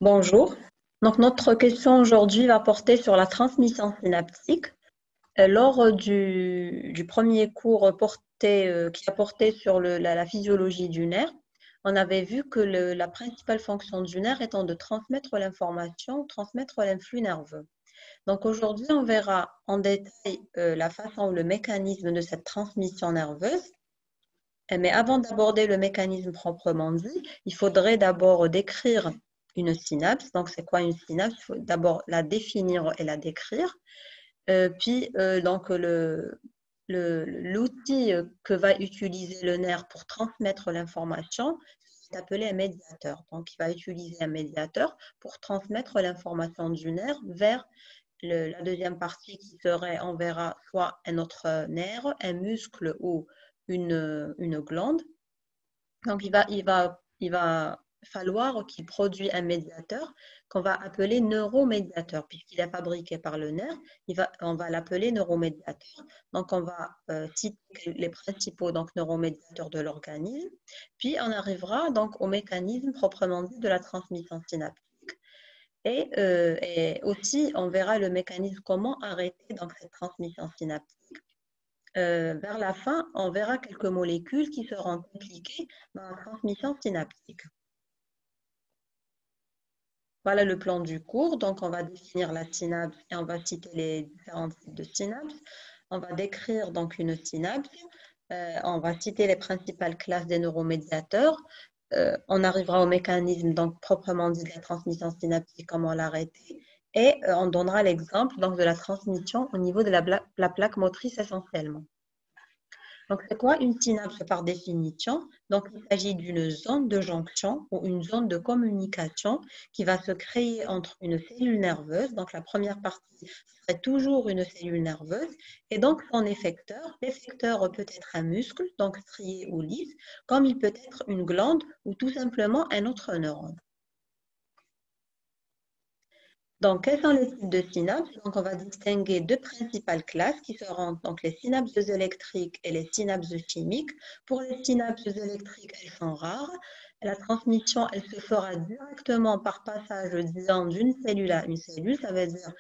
Bonjour. Donc, notre question aujourd'hui va porter sur la transmission synaptique. Lors du premier cours qui a porté sur la physiologie du nerf, on avait vu que la principale fonction du nerf étant de transmettre l'information, transmettre l'influx nerveux. Donc, aujourd'hui, on verra en détail la façon ou le mécanisme de cette transmission nerveuse. Mais avant d'aborder le mécanisme proprement dit, il faudrait d'abord décrire une synapse. Donc, c'est quoi une synapse? Il faut d'abord la définir et la décrire. Donc, l'outil que va utiliser le nerf pour transmettre l'information, c'est appelé un médiateur. Donc, il va utiliser un médiateur pour transmettre l'information du nerf vers la deuxième partie qui serait, on verra, soit un autre nerf, un muscle ou une glande. Donc, il va falloir qu'il produise un médiateur qu'on va appeler neuromédiateur, puisqu'il est fabriqué par le nerf, on va l'appeler neuromédiateur. Donc, on va citer les principaux donc, neuromédiateurs de l'organisme, puis on arrivera donc au mécanisme proprement dit de la transmission synaptique. Et aussi, on verra le mécanisme comment arrêter donc, cette transmission synaptique. Vers la fin, on verra quelques molécules qui seront impliquées dans la transmission synaptique. Voilà le plan du cours. Donc, on va définir la synapse et on va citer les différents types de synapses. On va décrire donc une synapse. On va citer les principales classes des neuromédiateurs. On arrivera au mécanisme donc proprement dit de la transmission synaptique, comment l'arrêter. Et on donnera l'exemple donc de la transmission au niveau de la plaque motrice essentiellement. Donc, c'est quoi une synapse par définition? Donc, il s'agit d'une zone de jonction ou une zone de communication qui va se créer entre une cellule nerveuse. Donc, la première partie serait toujours une cellule nerveuse et donc son effecteur. L'effecteur peut être un muscle, donc strié ou lisse, comme il peut être une glande ou tout simplement un autre neurone. Donc, quels sont les types de synapses? Donc, on va distinguer deux principales classes qui seront donc les synapses électriques et les synapses chimiques. Pour les synapses électriques, elles sont rares. La transmission, elle se fera directement par passage, disons, d'une cellule à une cellule. Ça veut dire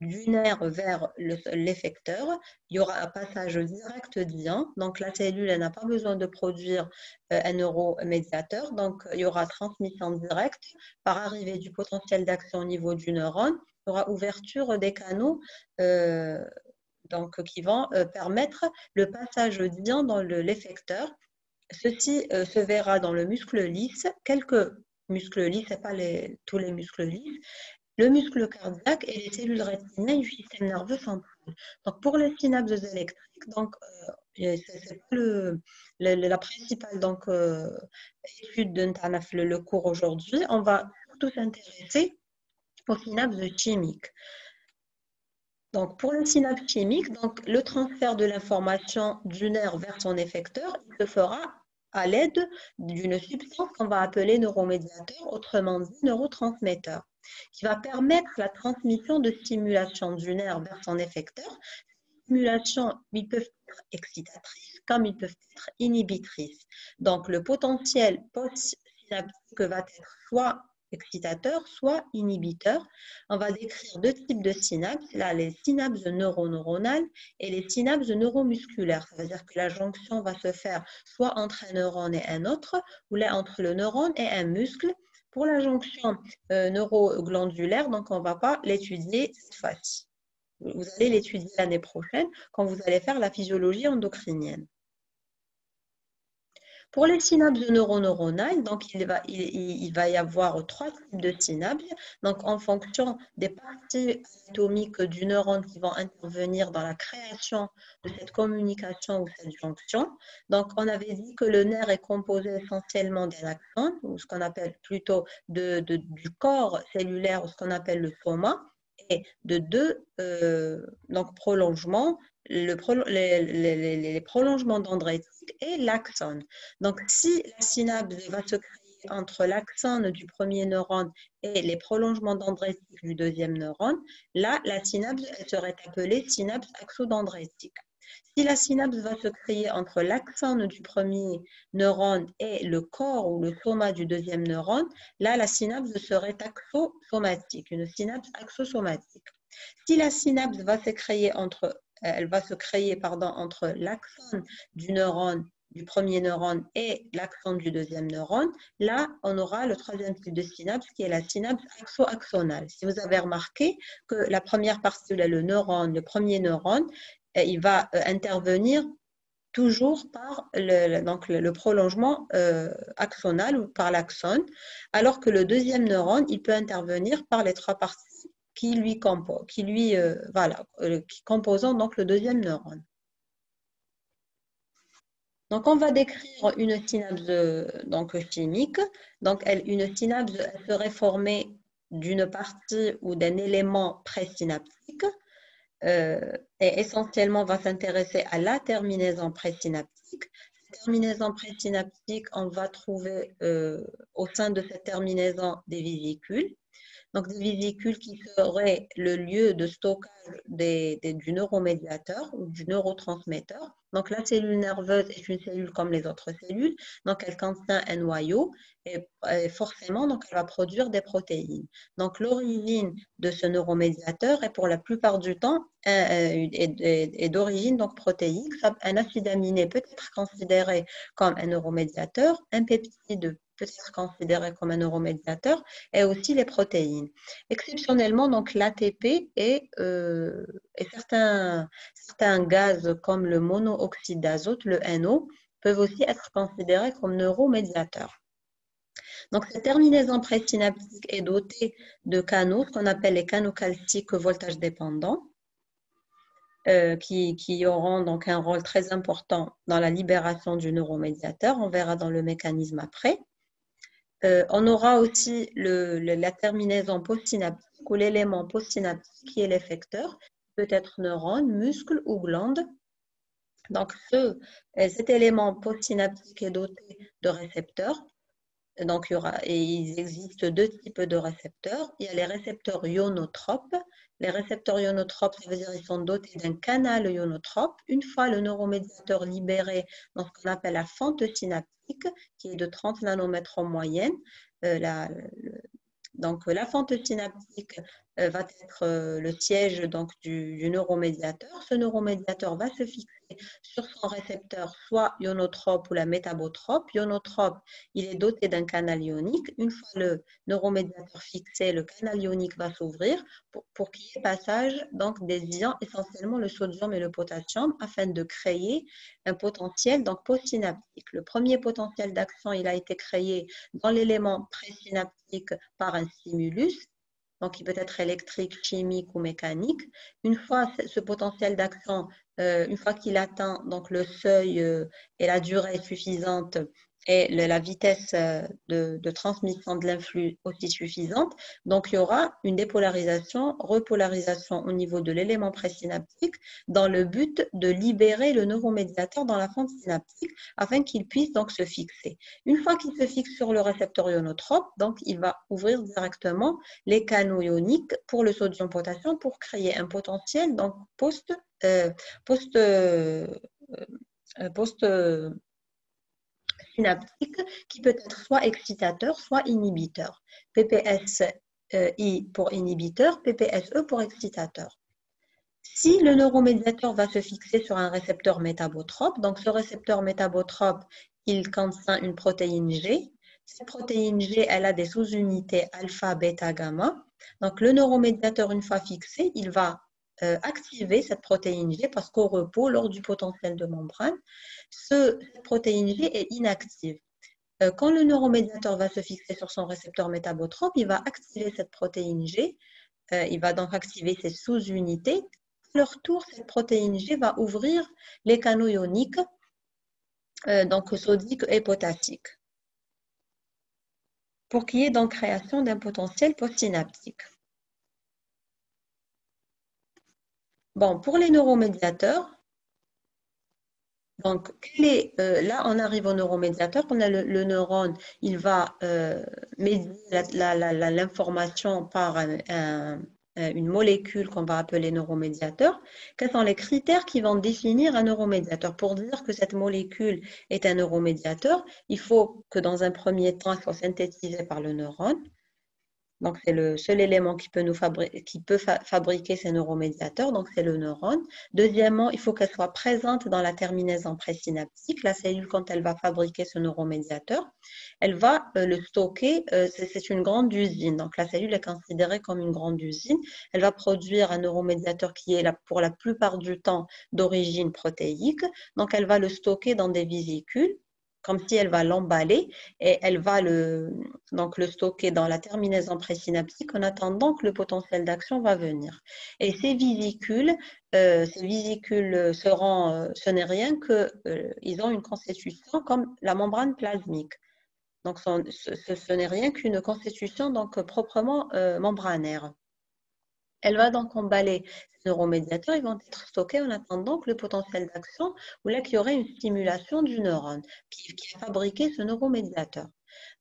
du nerf vers l'effecteur. Il y aura un passage direct d'ion. Donc, la cellule, elle n'a pas besoin de produire un neuromédiateur. Donc, il y aura transmission directe par arrivée du potentiel d'action au niveau du neurone. Il y aura ouverture des canaux donc, qui vont permettre le passage d'ion dans l'effecteur. Ceci se verra dans le muscle lisse, quelques muscles lisses, et pas tous les muscles lisses, le muscle cardiaque et les cellules rétiniennes du système nerveux central. Donc, pour les synapses électriques, donc, c'est pas la principale donc, étude de le cours aujourd'hui. On va surtout s'intéresser aux synapses chimiques. Donc, pour les synapses chimiques, donc, le transfert de l'information du nerf vers son effecteur se fera à l'aide d'une substance qu'on va appeler neuromédiateur, autrement dit neurotransmetteur, qui va permettre la transmission de stimulation du nerf vers son effecteur. Stimulation, ils peuvent être excitatrices comme ils peuvent être inhibitrices. Donc, le potentiel post-synaptique va être soit excitateur, soit inhibiteur. On va décrire deux types de synapses, là, les synapses neuronales et les synapses neuromusculaires. Ça veut dire que la jonction va se faire soit entre un neurone et un autre, ou là entre le neurone et un muscle. Pour la jonction neuroglandulaire, donc on ne va pas l'étudier cette fois-ci. Vous allez l'étudier l'année prochaine quand vous allez faire la physiologie endocrinienne. Pour les synapses neuronales, donc il va y avoir trois types de synapses. Donc, en fonction des parties anatomiques du neurone qui vont intervenir dans la création de cette communication ou cette jonction. Donc, on avait dit que le nerf est composé essentiellement d'un axone, ou ce qu'on appelle plutôt du corps cellulaire, ou ce qu'on appelle le soma, et de deux donc prolongements, les prolongements dendritiques et l'axone. Donc, si la synapse va se créer entre l'axone du premier neurone et les prolongements dendritiques du deuxième neurone, là, la synapse elle serait appelée synapse axodendritique. Si la synapse va se créer entre l'axone du premier neurone et le corps ou le soma du deuxième neurone, là, la synapse serait axosomatique, une synapse axosomatique. Si la synapse va se créer entre l'axone du neurone, du premier neurone et l'axone du deuxième neurone, là, on aura le troisième type de synapse qui est la synapse axo-axonale. Si vous avez remarqué que la première partie, le premier neurone, il va intervenir toujours par le prolongement axonal ou par l'axone, alors que le deuxième neurone, il peut intervenir par les trois parties qui composant donc le deuxième neurone. Donc, on va décrire une synapse chimique. Donc, une synapse serait formée d'une partie ou d'un élément présynaptique et essentiellement va s'intéresser à la terminaison présynaptique. Cette terminaison présynaptique, on va trouver au sein de cette terminaison des vésicules. Donc, des vésicules qui seraient le lieu de stockage du neuromédiateur ou du neurotransmetteur. Donc, la cellule nerveuse est une cellule comme les autres cellules. Donc, elle contient un noyau et forcément, donc, elle va produire des protéines. Donc, l'origine de ce neuromédiateur est pour la plupart du temps est d'origine protéique. Un acide aminé peut être considéré comme un neuromédiateur, un peptide peut être considéré comme un neuromédiateur et aussi les protéines. Exceptionnellement, donc l'ATP et certains gaz comme le monoxyde d'azote, le NO, peuvent aussi être considérés comme neuromédiateurs. Donc, cette terminaison présynaptique est dotée de canaux, ce qu'on appelle les canaux calciques voltage dépendants, qui auront donc un rôle très important dans la libération du neuromédiateur. On verra dans le mécanisme après. On aura aussi la terminaison postsynaptique ou l'élément postsynaptique qui est l'effecteur, peut être neurone, muscle ou glande. Donc, cet élément postsynaptique est doté de récepteurs. Donc, il existe deux types de récepteurs. Il y a les récepteurs ionotropes. Les récepteurs ionotropes, ça veut dire qu'ils sont dotés d'un canal ionotrope. Une fois le neuromédiateur libéré, dans ce qu'on appelle la fente synaptique, qui est de 30 nanomètres en moyenne, donc, la fente synaptique va être le siège du neuromédiateur. Ce neuromédiateur va se fixer sur son récepteur, soit ionotrope ou la métabotrope. Ionotrope, il est doté d'un canal ionique. Une fois le neuromédiateur fixé, le canal ionique va s'ouvrir pour qu'il y ait passage des ions, essentiellement le sodium et le potassium, afin de créer un potentiel postsynaptique. Le premier potentiel d'action, il a été créé dans l'élément présynaptique par un stimulus, donc il peut être électrique, chimique ou mécanique. Une fois ce potentiel d'action, une fois qu'il atteint le seuil et la durée suffisante et la vitesse de transmission de l'influx aussi suffisante, donc il y aura une dépolarisation, repolarisation au niveau de l'élément présynaptique dans le but de libérer le neuromédiateur dans la fente synaptique afin qu'il puisse se fixer. Une fois qu'il se fixe sur le récepteur ionotrope, donc il va ouvrir directement les canaux ioniques pour le sodium-potassium pour créer un potentiel post-synaptique qui peut être soit excitateur, soit inhibiteur. PPSI pour inhibiteur, PPSE pour excitateur. Si le neuromédiateur va se fixer sur un récepteur métabotrope, donc ce récepteur métabotrope, il contient une protéine G. Cette protéine G, elle a des sous-unités alpha, bêta, gamma. Donc le neuromédiateur, une fois fixé, il va activer cette protéine G parce qu'au repos, lors du potentiel de membrane, cette protéine G est inactive. Quand le neuromédiateur va se fixer sur son récepteur métabotrope, il va activer cette protéine G, il va donc activer ses sous-unités. À leur tour, cette protéine G va ouvrir les canaux ioniques, sodiques et potassiques, pour qu'il y ait donc création d'un potentiel postsynaptique. Bon, pour les neuromédiateurs, donc là, on arrive au neuromédiateur. On a le neurone, il va médier l'information par une molécule qu'on va appeler neuromédiateur, quels sont les critères qui vont définir un neuromédiateur? Pour dire que cette molécule est un neuromédiateur, il faut que dans un premier temps, elle soit synthétisée par le neurone. Donc, c'est le seul élément qui peut fabriquer ces neuromédiateurs, donc c'est le neurone. Deuxièmement, il faut qu'elle soit présente dans la terminaison présynaptique. La cellule, quand elle va fabriquer ce neuromédiateur, elle va le stocker. C'est une grande usine. Donc, la cellule est considérée comme une grande usine. Elle va produire un neuromédiateur qui est pour la plupart du temps d'origine protéique. Donc, elle va le stocker dans des vésicules, comme si elle va l'emballer et elle va donc le stocker dans la terminaison présynaptique en attendant que le potentiel d'action va venir. Et ces vésicules seront, ce n'est rien que, ils ont une constitution comme la membrane plasmique. Donc, ce n'est rien qu'une constitution donc, proprement membranaire. Elle va donc emballer ces neuromédiateurs, ils vont être stockés en attendant que le potentiel d'action, ou là qu'il y aurait une stimulation du neurone qui a fabriqué ce neuromédiateur.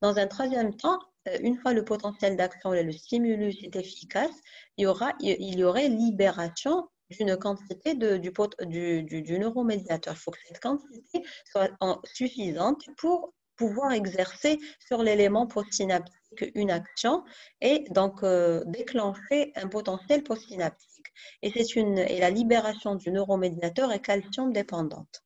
Dans un troisième temps, une fois le potentiel d'action et le stimulus est efficace, il y aurait libération d'une quantité du neuromédiateur. Il faut que cette quantité soit suffisante pour pouvoir exercer sur l'élément postsynaptique une action et donc déclencher un potentiel postsynaptique. Et la libération du neuromédiateur est calcium dépendante.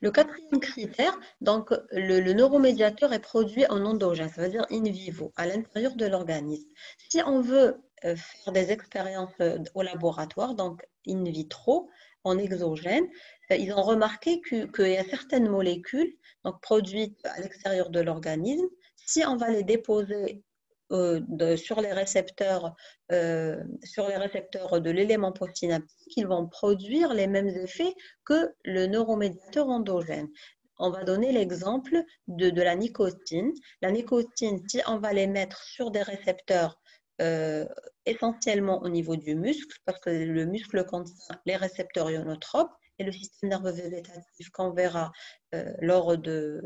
Le quatrième critère, donc le neuromédiateur est produit en endogène, ça veut dire in vivo, à l'intérieur de l'organisme. Si on veut faire des expériences au laboratoire, donc in vitro, en exogène, ils ont remarqué qu'il y a certaines molécules donc, produites à l'extérieur de l'organisme. Si on va les déposer sur les récepteurs de l'élément postsynaptique, ils vont produire les mêmes effets que le neuromédiateur endogène. On va donner l'exemple de la nicotine. La nicotine, si on va les mettre sur des récepteurs essentiellement au niveau du muscle, parce que le muscle contient les récepteurs ionotropes et le système nerveux végétatif qu'on verra lors de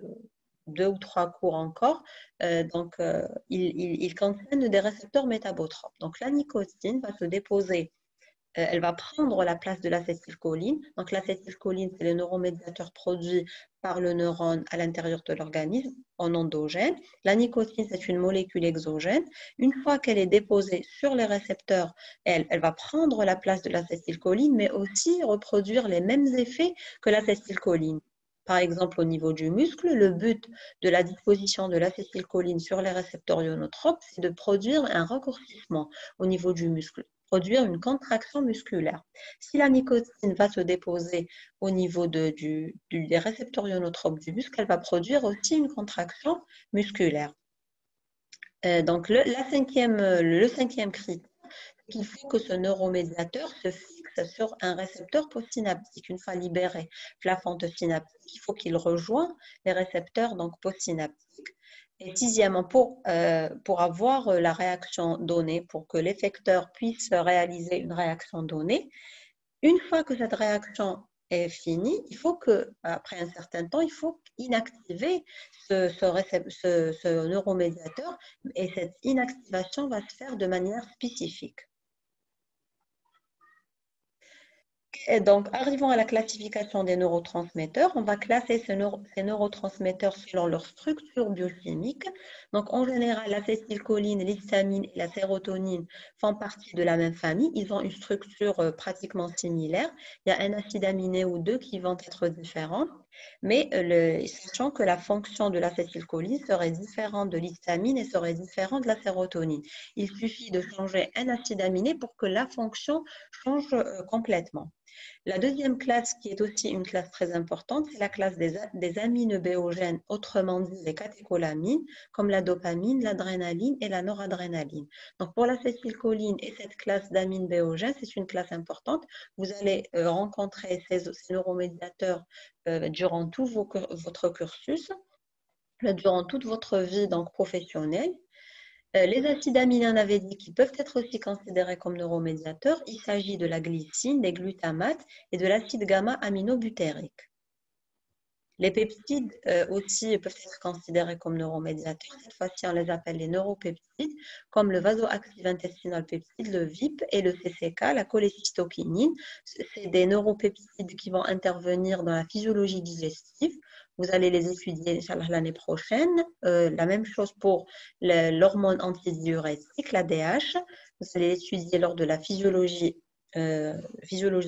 2 ou 3 cours encore, ils contiennent des récepteurs métabotropes. Donc la nicotine va se déposer, elle va prendre la place de l'acétylcholine. Donc l'acétylcholine, c'est le neuromédiateur produit par le neurone à l'intérieur de l'organisme en endogène. La nicotine, c'est une molécule exogène. Une fois qu'elle est déposée sur les récepteurs, elle va prendre la place de l'acétylcholine, mais aussi reproduire les mêmes effets que l'acétylcholine. Par exemple, au niveau du muscle, le but de la disposition de l'acétylcholine sur les récepteurs ionotropes, c'est de produire un raccourcissement au niveau du muscle, produire une contraction musculaire. Si la nicotine va se déposer au niveau des récepteurs ionotropes du muscle, elle va produire aussi une contraction musculaire. Donc, le cinquième critère, c'est qu'il faut que ce neuromédiateur se fixe sur un récepteur postsynaptique. Une fois libéré la fente synaptique, il faut qu'il rejoigne les récepteurs donc postsynaptiques. Et sixièmement, pour avoir la réaction donnée, pour que l'effecteur puisse réaliser une réaction donnée, une fois que cette réaction est finie, il faut qu'après un certain temps, il faut inactiver ce neuromédiateur et cette inactivation va se faire de manière spécifique. Et donc, arrivons à la classification des neurotransmetteurs. On va classer ces neurotransmetteurs selon leur structure biochimique. Donc, en général, l'acétylcholine, l'histamine et la sérotonine font partie de la même famille. Ils ont une structure pratiquement similaire. Il y a un acide aminé ou deux qui vont être différents. Mais sachant que la fonction de l'acétylcholine serait différente de l'histamine et serait différente de la sérotonine. Il suffit de changer un acide aminé pour que la fonction change complètement. La deuxième classe, qui est aussi une classe très importante, c'est la classe des amines béogènes, autrement dit les catécholamines, comme la dopamine, l'adrénaline et la noradrénaline. Donc pour l'acétylcholine et cette classe d'amines béogènes, c'est une classe importante. Vous allez rencontrer ces neuromédiateurs durant tout votre cursus, durant toute votre vie donc, professionnelle. Les acides aminés anavédiques peuvent être aussi considérés comme neuromédiateurs. Il s'agit de la glycine, des glutamates et de l'acide gamma-aminobutérique. Les peptides aussi peuvent être considérés comme neuromédiateurs. Cette fois-ci, on les appelle les neuropeptides, comme le vasoactif intestinal peptide, le VIP et le CCK, la cholécystokinine. C'est des neuropeptides qui vont intervenir dans la physiologie digestive. Vous allez les étudier, Inch'Allah, l'année prochaine. La même chose pour l'hormone antidiurétique, l'ADH. Vous allez l'étudier lors de la physiologie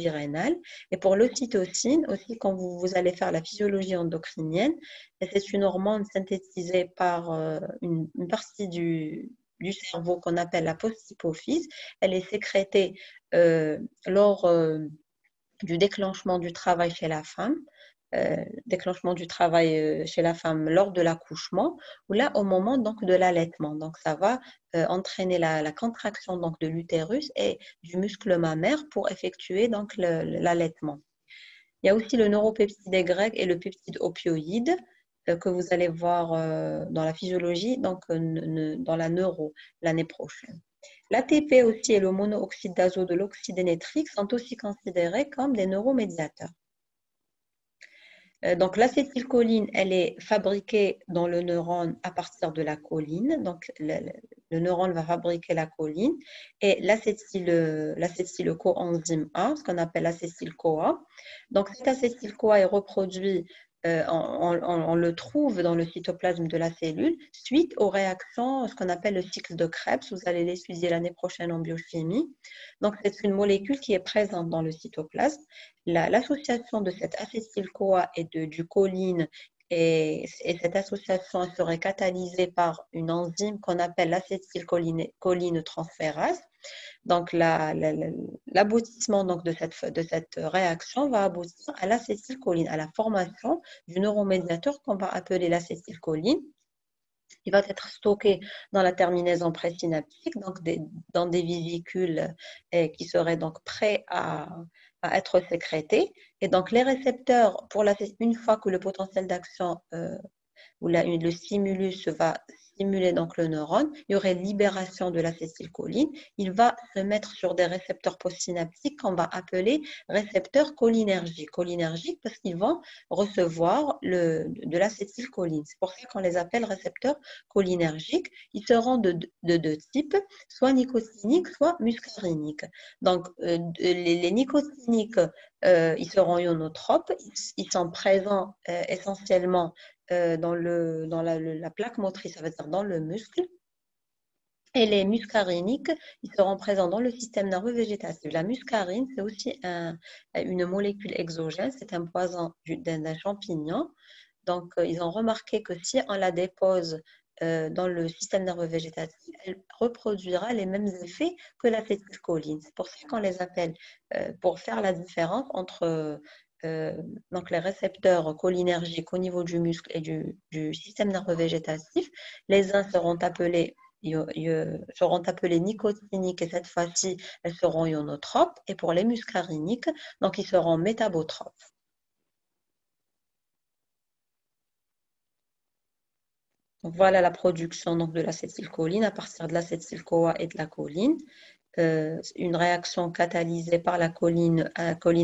rénale. Et pour l'ocytocine, aussi, quand vous allez faire la physiologie endocrinienne, c'est une hormone synthétisée par une partie du cerveau qu'on appelle la posthypophyse. Elle est sécrétée lors du déclenchement du travail chez la femme. Déclenchement du travail chez la femme lors de l'accouchement ou là au moment donc de l'allaitement. Donc ça va entraîner la contraction donc de l'utérus et du muscle mammaire pour effectuer donc l'allaitement. Il y a aussi le neuropeptide Y et le peptide opioïde que vous allez voir dans la physiologie, donc dans la neuro l'année prochaine. L'ATP aussi et le monooxyde d'azote de l'oxyde nitrique sont aussi considérés comme des neuromédiateurs. Donc, l'acétylcholine, elle est fabriquée dans le neurone à partir de la choline. Donc, le neurone va fabriquer la choline et l'acétyl-coenzyme A, ce qu'on appelle l'acétyl-CoA. Donc, cet acétyl-CoA est reproduit, on le trouve dans le cytoplasme de la cellule suite aux réactions, ce qu'on appelle le cycle de Krebs. Vous allez l'étudier l'année prochaine en biochimie. Donc, c'est une molécule qui est présente dans le cytoplasme. L'association de cette acétyl-CoA et du choline et cette association serait catalysée par une enzyme qu'on appelle l'acétylcholine transférase. Donc, l'aboutissement donc, de cette réaction va aboutir à l'acétylcholine, à la formation du neuromédiateur qu'on va appeler l'acétylcholine. Il va être stocké dans la terminaison présynaptique, donc dans des vésicules qui seraient donc prêts à être sécrétés. Et donc, les récepteurs, une fois que le potentiel d'action où le stimulus va stimuler donc le neurone, il y aurait libération de l'acétylcholine. Il va se mettre sur des récepteurs postsynaptiques qu'on va appeler récepteurs cholinergiques. Cholinergiques parce qu'ils vont recevoir de l'acétylcholine. C'est pour ça qu'on les appelle récepteurs cholinergiques. Ils seront de deux types, soit nicotiniques, soit muscariniques. Donc, les nicotiniques, ils seront ionotropes. Ils sont présents essentiellement dans la plaque motrice, ça veut dire dans le muscle. Et les muscariniques, ils seront présents dans le système nerveux végétatif. La muscarine, c'est aussi une molécule exogène, c'est un poison d'un champignon. Donc, ils ont remarqué que si on la dépose dans le système nerveux végétatif, elle reproduira les mêmes effets que l'acétylcholine. C'est pour ça qu'on les appelle, pour faire la différence entre donc les récepteurs cholinergiques au niveau du muscle et du système nerveux végétatif. Les uns seront appelés nicotiniques et cette fois-ci, elles seront ionotropes. Et pour les muscariniques, donc ils seront métabotropes. Donc, voilà la production donc, de l'acétylcholine à partir de l'acétyl-CoA et de la choline. Une réaction catalysée par la choline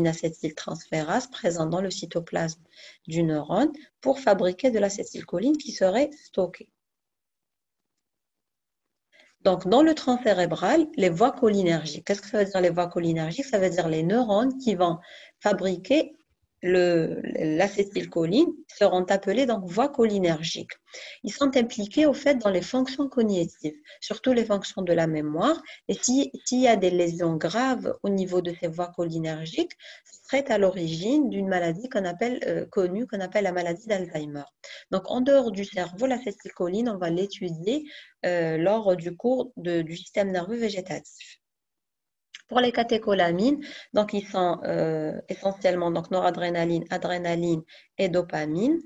acétyltransférase présente dans le cytoplasme du neurone pour fabriquer de l'acétylcholine qui serait stockée. Donc, dans le tronc cérébral, les voies cholinergiques. Qu'est-ce que ça veut dire les voies cholinergiques? Ça veut dire les neurones qui vont fabriquer l'acétylcholine seront appelés donc voies cholinergiques. Ils sont impliqués au fait dans les fonctions cognitives, surtout les fonctions de la mémoire. Et s'il y a des lésions graves au niveau de ces voies cholinergiques, ce serait à l'origine d'une maladie connue qu'on appelle la maladie d'Alzheimer. Donc en dehors du cerveau, l'acétylcholine, on va l'étudier lors du cours du système nerveux végétatif. Pour les catécholamines, donc ils sont essentiellement donc noradrénaline, adrénaline et dopamine.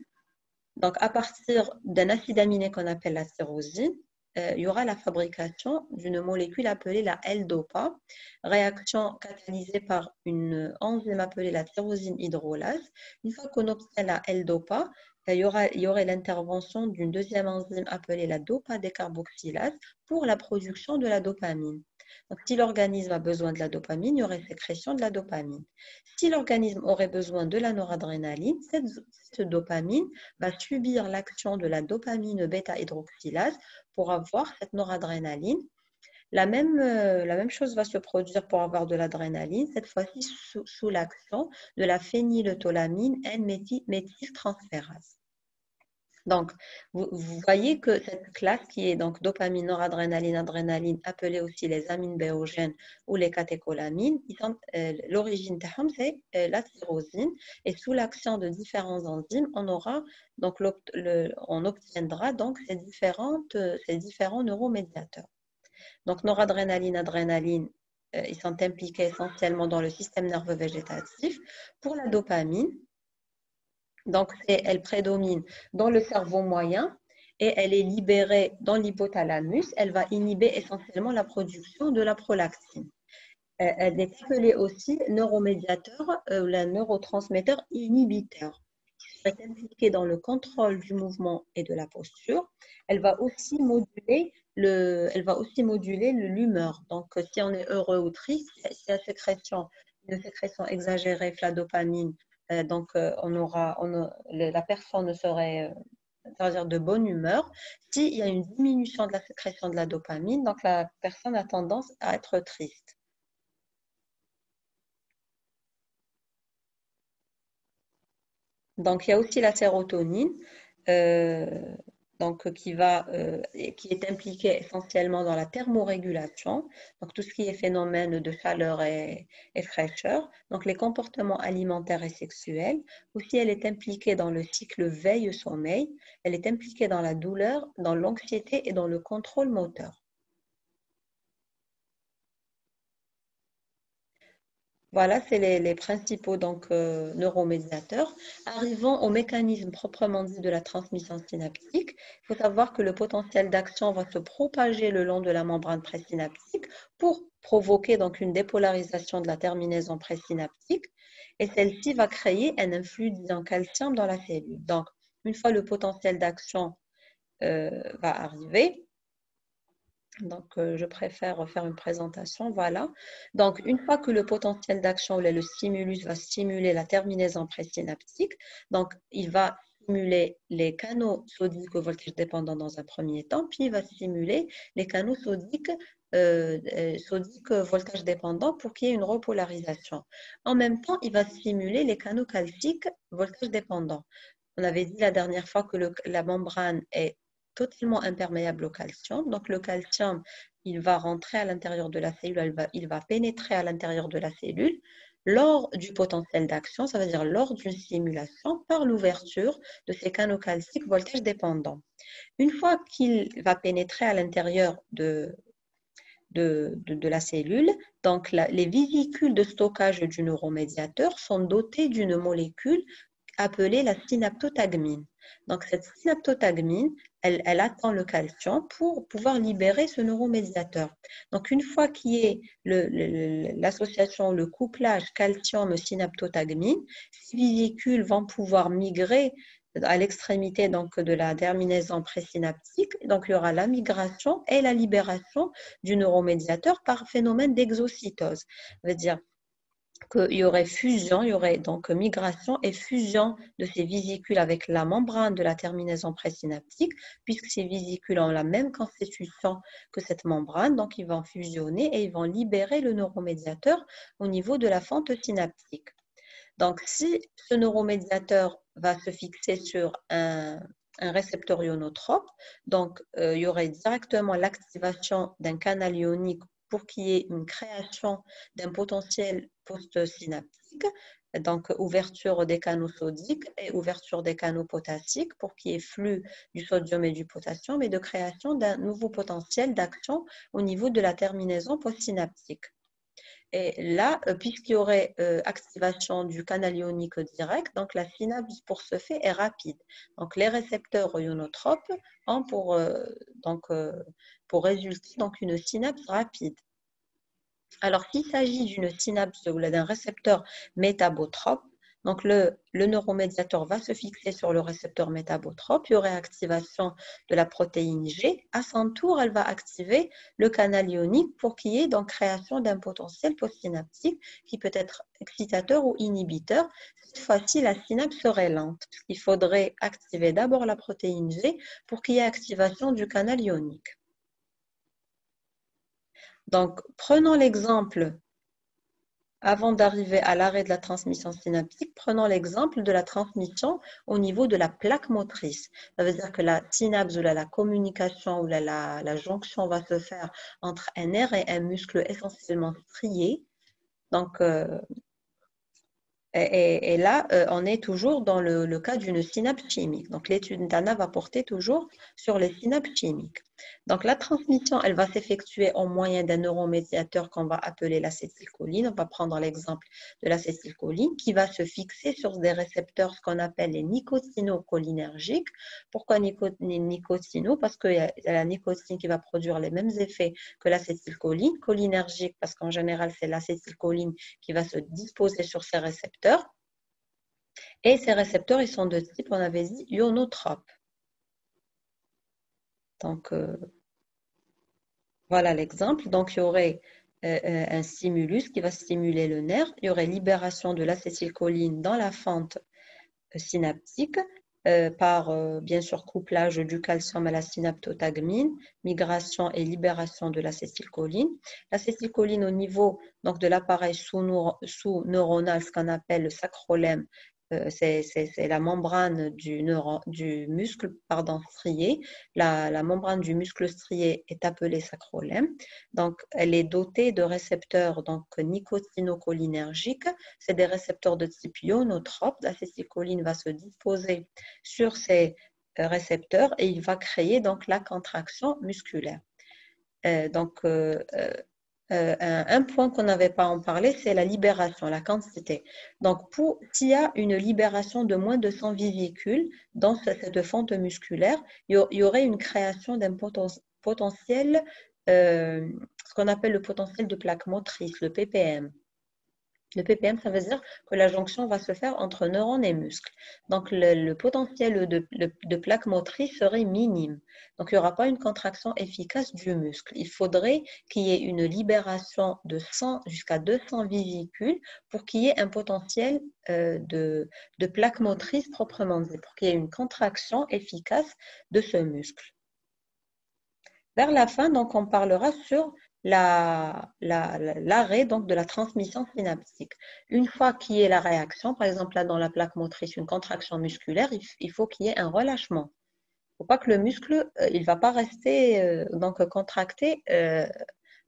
Donc à partir d'un acide aminé qu'on appelle la tyrosine, il y aura la fabrication d'une molécule appelée la L-dopa, réaction catalysée par une enzyme appelée la tyrosine hydrolase. Une fois qu'on obtient la L-dopa, il y aurait l'intervention d'une deuxième enzyme appelée la dopa-décarboxylase pour la production de la dopamine. Donc, si l'organisme a besoin de la dopamine, il y aurait sécrétion de la dopamine. Si l'organisme aurait besoin de la noradrénaline, cette dopamine va subir l'action de la dopamine bêta-hydroxylase pour avoir cette noradrénaline. La même chose va se produire pour avoir de l'adrénaline, cette fois-ci sous l'action de la phényletolamine N-méthyltransférase. Donc, vous voyez que cette classe qui est donc dopamine, noradrénaline, adrénaline, appelée aussi les amines béogènes ou les catécholamines, l'origine c'est la tyrosine et sous l'action de différents enzymes, on obtiendra donc ces différents neuromédiateurs. Donc, noradrénaline, adrénaline, ils sont impliqués essentiellement dans le système nerveux végétatif. Pour la dopamine, donc elle prédomine dans le cerveau moyen et elle est libérée dans l'hypothalamus. Elle va inhiber essentiellement la production de la prolactine. Elle est appelée aussi neuromédiateur ou la neurotransmetteur inhibiteur. Elle est impliquée dans le contrôle du mouvement et de la posture. Elle va aussi moduler l'humeur. Donc, si on est heureux ou triste, si la une sécrétion exagérée de la dopamine, donc la personne serait c'est-à-dire de bonne humeur. S'il y a une diminution de la sécrétion de la dopamine, donc la personne a tendance à être triste. Donc, il y a aussi la sérotonine, donc, qui est impliquée essentiellement dans la thermorégulation, donc tout ce qui est phénomène de chaleur et fraîcheur, donc les comportements alimentaires et sexuels. Aussi, elle est impliquée dans le cycle veille-sommeil, elle est impliquée dans la douleur, dans l'anxiété et dans le contrôle moteur. Voilà, c'est les principaux donc, neuromédiateurs. Arrivons au mécanisme proprement dit de la transmission synaptique. Il faut savoir que le potentiel d'action va se propager le long de la membrane présynaptique pour provoquer donc une dépolarisation de la terminaison présynaptique et celle-ci va créer un influx d'ion calcium dans la cellule. Donc, une fois le potentiel d'action va arriver, donc, je préfère faire une présentation, voilà. Donc, une fois que le potentiel d'action ou le stimulus va stimuler la terminaison présynaptique, donc il va stimuler les canaux sodiques au voltage dépendant dans un premier temps, puis il va stimuler les canaux sodiques voltage dépendant pour qu'il y ait une repolarisation. En même temps, il va stimuler les canaux calciques voltage dépendant. On avait dit la dernière fois que la membrane est totalement imperméable au calcium. Donc, le calcium, il va rentrer à l'intérieur de la cellule, il va pénétrer à l'intérieur de la cellule lors du potentiel d'action, ça veut dire lors d'une stimulation par l'ouverture de ces canaux calciques voltage dépendants. Une fois qu'il va pénétrer à l'intérieur de la cellule, donc les vésicules de stockage du neuromédiateur sont dotées d'une molécule appelée la synaptotagmine. Donc, cette synaptotagmine, elle attend le calcium pour pouvoir libérer ce neuromédiateur. Donc, une fois qu'il y ait l'association, le couplage calcium-synaptotagmine, ces vésicules vont pouvoir migrer à l'extrémité donc, de la terminaison présynaptique. Donc, il y aura la migration et la libération du neuromédiateur par phénomène d'exocytose. Ça veut dire qu'il y aurait fusion, il y aurait donc migration et fusion de ces vésicules avec la membrane de la terminaison présynaptique, puisque ces vésicules ont la même constitution que cette membrane, donc ils vont fusionner et ils vont libérer le neuromédiateur au niveau de la fente synaptique. Donc, si ce neuromédiateur va se fixer sur un récepteur ionotrope, donc il y aurait directement l'activation d'un canal ionique pour qu'il y ait une création d'un potentiel postsynaptique, donc ouverture des canaux sodiques et ouverture des canaux potassiques pour qu'il y ait flux du sodium et du potassium et de création d'un nouveau potentiel d'action au niveau de la terminaison postsynaptique. Et là, puisqu'il y aurait activation du canal ionique direct, donc la synapse pour ce fait est rapide. Donc les récepteurs ionotropes ont pour résulter donc une synapse rapide. Alors s'il s'agit d'une synapse ou d'un récepteur métabotrope, Donc, le neuromédiateur va se fixer sur le récepteur métabotrope. Il y aurait activation de la protéine G. À son tour, elle va activer le canal ionique pour qu'il y ait donc création d'un potentiel postsynaptique qui peut être excitateur ou inhibiteur. Cette fois-ci, la synapse serait lente. Il faudrait activer d'abord la protéine G pour qu'il y ait activation du canal ionique. Donc, prenons l'exemple, avant d'arriver à l'arrêt de la transmission synaptique, prenons l'exemple de la transmission au niveau de la plaque motrice. Ça veut dire que la synapse ou la communication ou la jonction va se faire entre un nerf et un muscle essentiellement strié. Donc, et là, on est toujours dans le cas d'une synapse chimique. Donc, l'étude d'Anna va porter toujours sur les synapses chimiques. Donc, la transmission, elle va s'effectuer au moyen d'un neuromédiateur qu'on va appeler l'acétylcholine. On va prendre l'exemple de l'acétylcholine qui va se fixer sur des récepteurs, ce qu'on appelle les nicotinocholinergiques. Pourquoi nicotino? Parce qu'il y a la nicotine qui va produire les mêmes effets que l'acétylcholine. Cholinergique, parce qu'en général, c'est l'acétylcholine qui va se disposer sur ces récepteurs. Et ces récepteurs, ils sont de type, on avait dit, ionotrope. Donc, voilà l'exemple. Donc, il y aurait un stimulus qui va stimuler le nerf. Il y aurait libération de l'acétylcholine dans la fente synaptique par, bien sûr, couplage du calcium à la synaptotagmine, migration et libération de l'acétylcholine. L'acétylcholine au niveau donc, de l'appareil sous-neuronal, ce qu'on appelle le sacrolème, c'est la membrane du muscle strié. La membrane du muscle strié est appelée sacrolème. Donc, elle est dotée de récepteurs donc, nicotinocholinergiques. C'est des récepteurs de type ionotrope. L'acétylcholine va se disposer sur ces récepteurs et il va créer donc la contraction musculaire. Un point qu'on n'avait pas en parlé, c'est la libération, la quantité. Donc, s'il y a une libération de moins de 100 vivicules dans cette fente musculaire, il y aurait une création d'un potentiel, ce qu'on appelle le potentiel de plaque motrice, le ppm. Le ppm, ça veut dire que la jonction va se faire entre neurones et muscles. Donc, le potentiel de plaque motrice serait minime. Donc, il n'y aura pas une contraction efficace du muscle. Il faudrait qu'il y ait une libération de 100 jusqu'à 200 vivicules pour qu'il y ait un potentiel de plaque motrice proprement dit, pour qu'il y ait une contraction efficace de ce muscle. Vers la fin, donc, on parlera sur l'arrêt donc de la transmission synaptique. Une fois qu'il y ait la réaction, par exemple là dans la plaque motrice, une contraction musculaire, il faut qu'il y ait un relâchement. Il ne faut pas que le muscle, il ne va pas rester donc contracté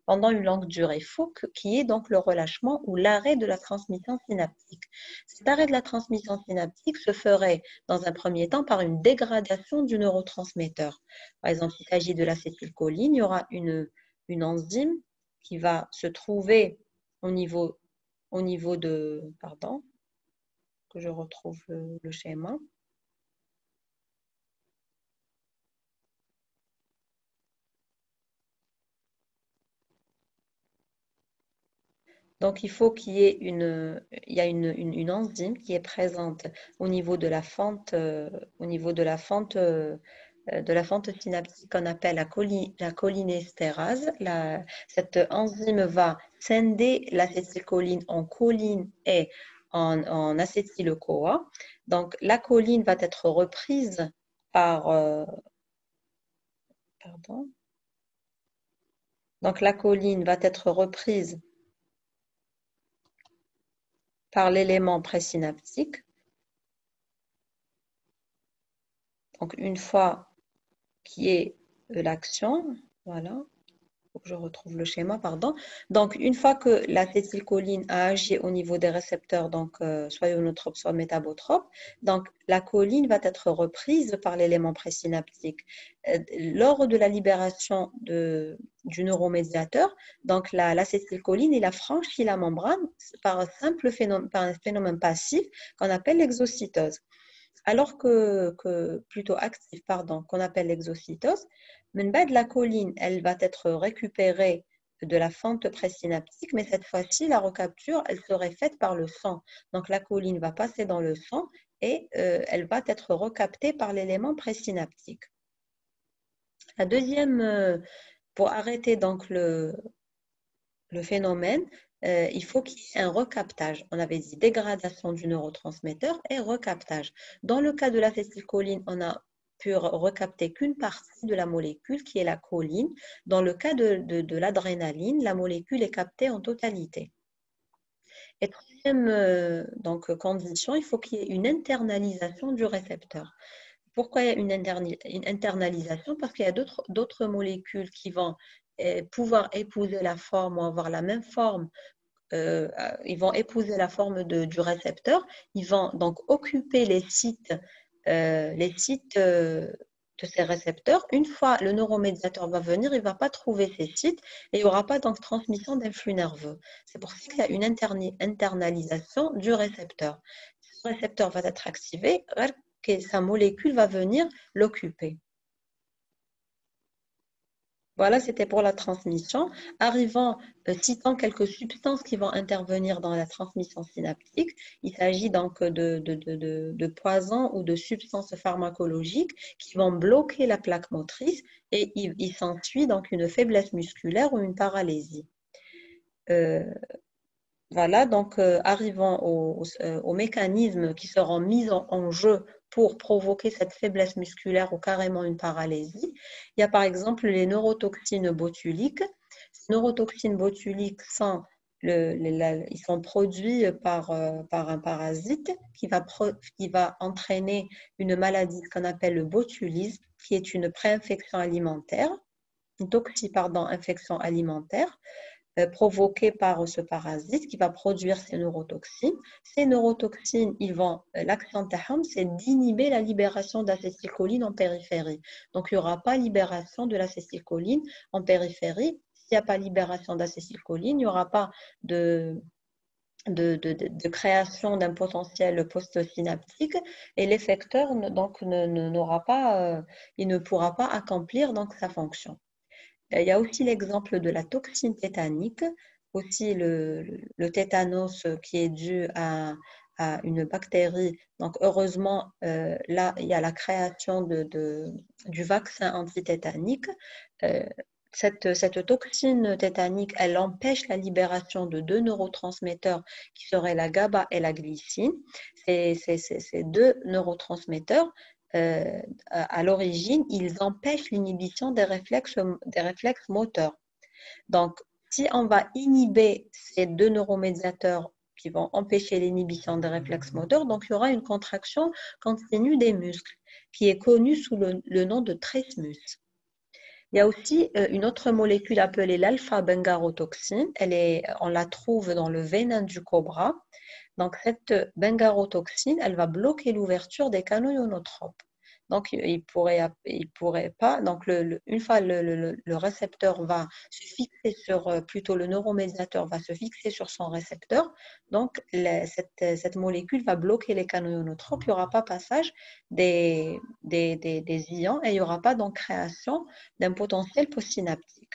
pendant une longue durée. Il faut qu'il y ait donc le relâchement ou l'arrêt de la transmission synaptique. Cet arrêt de la transmission synaptique se ferait dans un premier temps par une dégradation du neurotransmetteur. Par exemple, s'il s'agit de l'acétylcholine, il y aura une enzyme qui va se trouver au niveau de... Pardon, que je retrouve le schéma. Donc, il faut qu'il y ait une enzyme qui est présente au niveau de la fente, synaptique qu'on appelle la cholinestérase. Cette enzyme va scinder l'acétylcholine en choline et en acétyl-CoA. Donc, la choline va être reprise par... pardon. Donc, la choline va être reprise par l'élément présynaptique. Donc, une fois qu'il y ait l'action, voilà, faut que je retrouve le schéma, pardon. Donc, une fois que l'acétylcholine a agi au niveau des récepteurs, donc soit ionotrope, soit métabotrope, donc la choline va être reprise par l'élément présynaptique. Lors de la libération du neuromédiateur, donc l'acétylcholine, il a franchi la membrane par un phénomène passif qu'on appelle l'exocytose. Alors plutôt actif, pardon, qu'on appelle l'exocytose, la choline, elle va être récupérée de la fente présynaptique, mais cette fois-ci, la recapture, elle serait faite par le sang. Donc, la choline va passer dans le sang et elle va être recaptée par l'élément présynaptique. La deuxième, pour arrêter donc le phénomène, il faut qu'il y ait un recaptage. On avait dit dégradation du neurotransmetteur et recaptage. Dans le cas de l'acétylcholine, on a pu recapter qu'une partie de la molécule qui est la choline. Dans le cas de l'adrénaline, la molécule est captée en totalité. Et troisième donc, condition, il faut qu'il y ait une internalisation du récepteur. Pourquoi il y a une internalisation? Parce qu'il y a d'autres molécules qui vont pouvoir épouser la forme ou avoir la même forme. Ils vont épouser la forme du récepteur. Ils vont donc occuper les sites de ces récepteurs. Une fois le neuromédiateur va venir, il ne va pas trouver ces sites et il n'y aura pas donc transmission d'influx nerveux. C'est pour ça qu'il y a une internalisation du récepteur. Ce récepteur va être activé, sa molécule va venir l'occuper. Voilà, c'était pour la transmission. Citant quelques substances qui vont intervenir dans la transmission synaptique, il s'agit donc de poisons ou de substances pharmacologiques qui vont bloquer la plaque motrice et il s'ensuit donc une faiblesse musculaire ou une paralysie. Voilà, donc arrivons aux mécanismes qui seront mis en jeu pour provoquer cette faiblesse musculaire ou carrément une paralysie. Il y a par exemple les neurotoxines botuliques. Ces neurotoxines botuliques ils sont produits par un parasite qui va entraîner une maladie qu'on appelle le botulisme, qui est une pré-infection alimentaire, une infection alimentaire provoquée par ce parasite qui va produire ces neurotoxines. Ces neurotoxines, l'action taham, c'est d'inhiber la libération d'acétylcholine en périphérie. Donc, il n'y aura pas libération de l'acétylcholine en périphérie. S'il n'y a pas libération d'acétylcholine, il n'y aura pas de création d'un potentiel postsynaptique et l'effecteur donc n'aura pas, il ne pourra pas accomplir donc sa fonction. Il y a aussi l'exemple de la toxine tétanique, aussi le tétanos qui est dû à une bactérie. Donc, heureusement, là, il y a la création du vaccin antitétanique. Cette toxine tétanique, elle empêche la libération de deux neurotransmetteurs qui seraient la GABA et la glycine. Ces deux neurotransmetteurs à l'origine, ils empêchent l'inhibition des réflexes moteurs. Donc, si on va inhiber ces deux neuromédiateurs qui vont empêcher l'inhibition des réflexes moteurs, donc il y aura une contraction continue des muscles qui est connue sous le nom de trismus. Il y a aussi une autre molécule appelée l'alpha-bengarotoxine. On la trouve dans le venin du cobra. Donc, cette bengarotoxine, elle va bloquer l'ouverture des canaux ionotropes. Donc, il pourrait pas. Donc, une fois le récepteur va se fixer plutôt le neuromédiateur va se fixer sur son récepteur. Donc, cette molécule va bloquer les canaux ionotropes. Il n'y aura pas passage des ions et il n'y aura pas donc création d'un potentiel postsynaptique.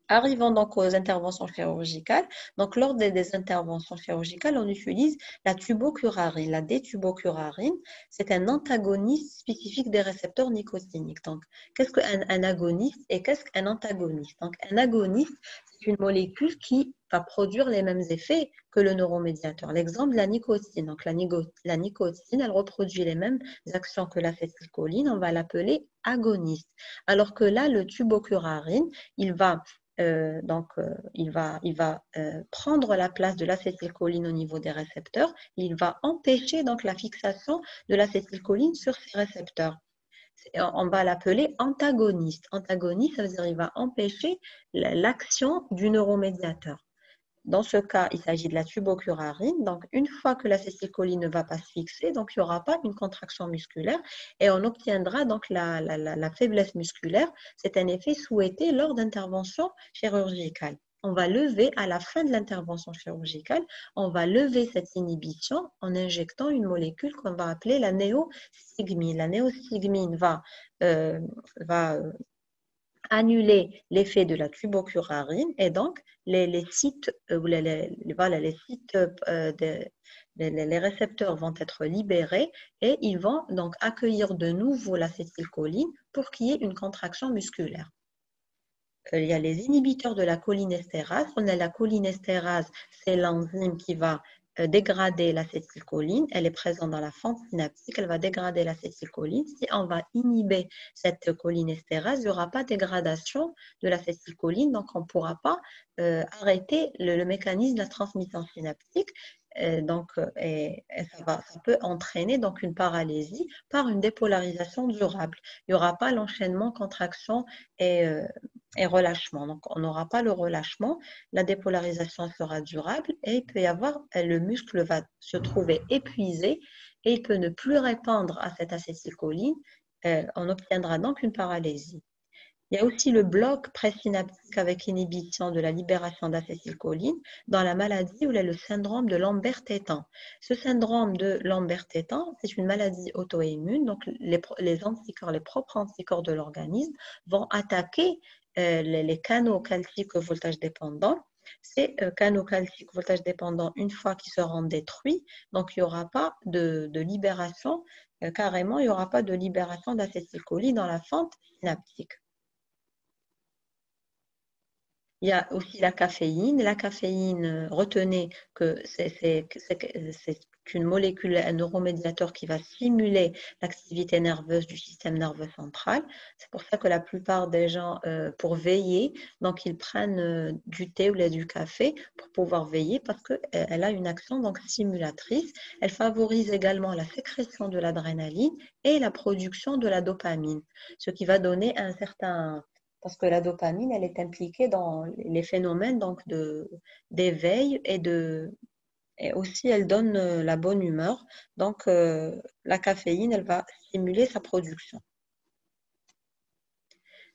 Arrivons donc aux interventions chirurgicales. Donc, lors des interventions chirurgicales, on utilise la tubocurarine. La détubocurarine, c'est un antagoniste spécifique des récepteurs nicotiniques. Donc, qu'est-ce qu'un agoniste et qu'est-ce qu'un antagoniste? Donc, un agoniste, c'est une molécule qui va produire les mêmes effets que le neuromédiateur. L'exemple, la nicotine. Donc, la nicotine, elle reproduit les mêmes actions que l'acétylcholine. On va l'appeler agoniste. Alors que là, le tubocurarine, il va prendre la place de l'acétylcholine au niveau des récepteurs. Il va empêcher donc la fixation de l'acétylcholine sur ces récepteurs. On va l'appeler antagoniste. Antagoniste, ça veut dire qu'il va empêcher l'action du neuromédiateur. Dans ce cas, il s'agit de la tubocurarine. Donc, une fois que l'acétylcholine ne va pas se fixer, donc il n'y aura pas une contraction musculaire et on obtiendra donc la faiblesse musculaire. C'est un effet souhaité lors d'interventions chirurgicales. On va lever, à la fin de l'intervention chirurgicale, on va lever cette inhibition en injectant une molécule qu'on va appeler la néostigmine. La néostigmine va annuler l'effet de la tubocurarine et donc les sites, voilà, les sites les récepteurs vont être libérés et ils vont donc accueillir de nouveau l'acétylcholine pour qu'il y ait une contraction musculaire. Il y a les inhibiteurs de la cholinestérase. On a la cholinestérase, c'est l'enzyme qui va dégrader l'acétylcholine. Elle est présente dans la fente synaptique, elle va dégrader l'acétylcholine. Si on va inhiber cette cholinestérase, il n'y aura pas de dégradation de l'acétylcholine, donc on ne pourra pas arrêter le mécanisme de la transmission synaptique. Et ça peut entraîner donc une paralysie par une dépolarisation durable. Il n'y aura pas l'enchaînement contraction et relâchement. Donc, on n'aura pas le relâchement, la dépolarisation sera durable et il peut y avoir, le muscle va se trouver épuisé et il peut ne plus répondre à cette acétylcholine. On obtiendra donc une paralysie. Il y a aussi le bloc présynaptique avec inhibition de la libération d'acétylcholine dans la maladie où il y a le syndrome de Lambert-Eaton. Ce syndrome de Lambert-Eaton, c'est une maladie auto-immune, donc les anticorps, les propres anticorps de l'organisme vont attaquer les canaux calciques voltage dépendants. Ces canaux calciques voltage dépendants, une fois qu'ils seront détruits, donc il n'y aura pas de libération, carrément, il n'y aura pas de libération d'acétylcholine dans la fente synaptique. Il y a aussi la caféine. La caféine, retenez que c'est une molécule, un neuromédiateur qui va stimuler l'activité nerveuse du système nerveux central. C'est pour ça que la plupart des gens, pour veiller, donc ils prennent du thé ou du café pour pouvoir veiller parce qu'elle a une action donc stimulatrice. Elle favorise également la sécrétion de l'adrénaline et la production de la dopamine, ce qui va donner un certain... Parce que la dopamine, elle est impliquée dans les phénomènes donc d'éveil et aussi elle donne la bonne humeur. Donc la caféine, elle va stimuler sa production.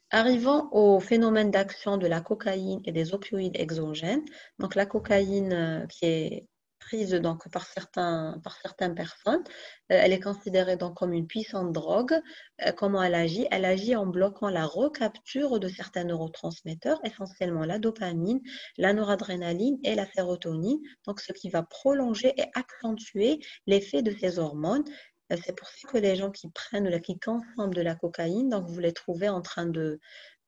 Arrivons au phénomène d'action de la cocaïne et des opioïdes exogènes. Donc la cocaïne qui est prise donc par certaines personnes, elle est considérée donc comme une puissante drogue. Comment elle agit? Elle agit en bloquant la recapture de certains neurotransmetteurs, essentiellement la dopamine, la noradrénaline et la sérotonine, donc ce qui va prolonger et accentuer l'effet de ces hormones. C'est pour ça que les gens qui prennent, qui consomment de la cocaïne, donc vous les trouvez en train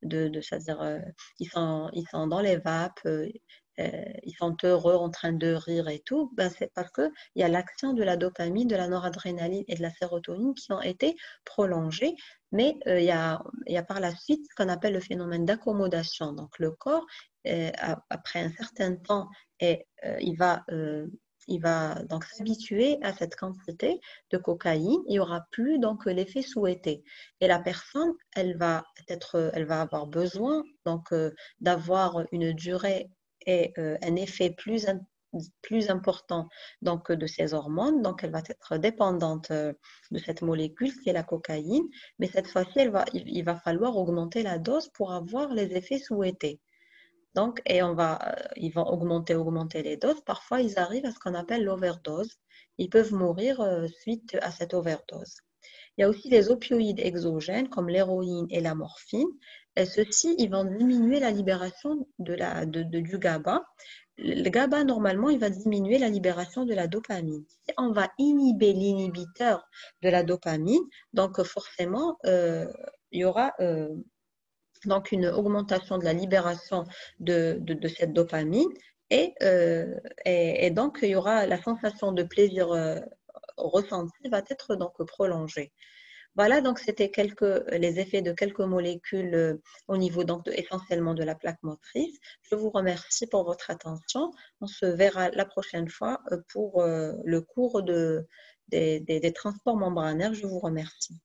c'est-à-dire, ils sont dans les vapes, ils sont heureux, en train de rire et tout. Ben, c'est parce qu'il y a l'action de la dopamine, de la noradrénaline et de la sérotonine qui ont été prolongées. Mais il y a par la suite ce qu'on appelle le phénomène d'accommodation. Donc le corps, après un certain temps, il va donc s'habituer à cette quantité de cocaïne. Il n'y aura plus donc l'effet souhaité. Et la personne, elle va avoir besoin donc d'avoir une durée et un effet plus important donc de ces hormones. Donc elle va être dépendante de cette molécule qui est la cocaïne. Mais cette fois-ci, il va falloir augmenter la dose pour avoir les effets souhaités. Donc, ils vont augmenter les doses. Parfois, ils arrivent à ce qu'on appelle l'overdose. Ils peuvent mourir suite à cette overdose. Il y a aussi les opioïdes exogènes comme l'héroïne et la morphine. Et ceux-ci, ils vont diminuer la libération du GABA. Le GABA, normalement, il va diminuer la libération de la dopamine. Si on va inhiber l'inhibiteur de la dopamine, donc forcément, il y aura donc une augmentation de la libération de cette dopamine et donc il y aura la sensation de plaisir ressentie va être donc prolongée. Voilà, donc c'était les effets de quelques molécules au niveau donc essentiellement de la plaque motrice. Je vous remercie pour votre attention. On se verra la prochaine fois pour le cours des transports membranaires. Je vous remercie.